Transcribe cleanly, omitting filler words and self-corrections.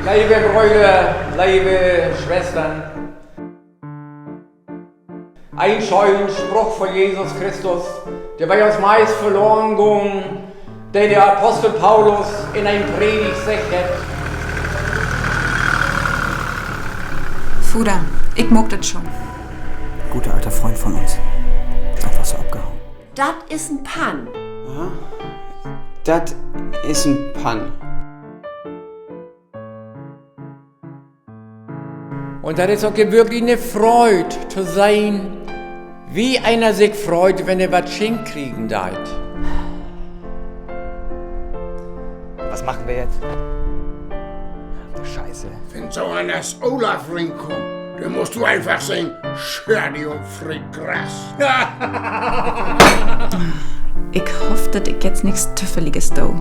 Liebe Brüder, liebe Schwestern, ein schöner Spruch von Jesus Christus, der bei uns meist verloren ging, der Apostel Paulus in einem Predigt sagt. Fuder, ich mag das schon. Guter alter Freund von uns. Einfach so abgehauen. Das ist ein Pan. Aha. Das ist ein Pan. Und das ist auch wirklich eine Freude zu sein, wie einer sich freut, wenn er was schenkt kriegen darf. Was machen wir jetzt? Scheiße. Wenn so einer als Olaf reinkommt, dann musst du einfach sagen, schör die um Frickgras. Ich hoffe, dass ich jetzt nichts Tüffeliges tue.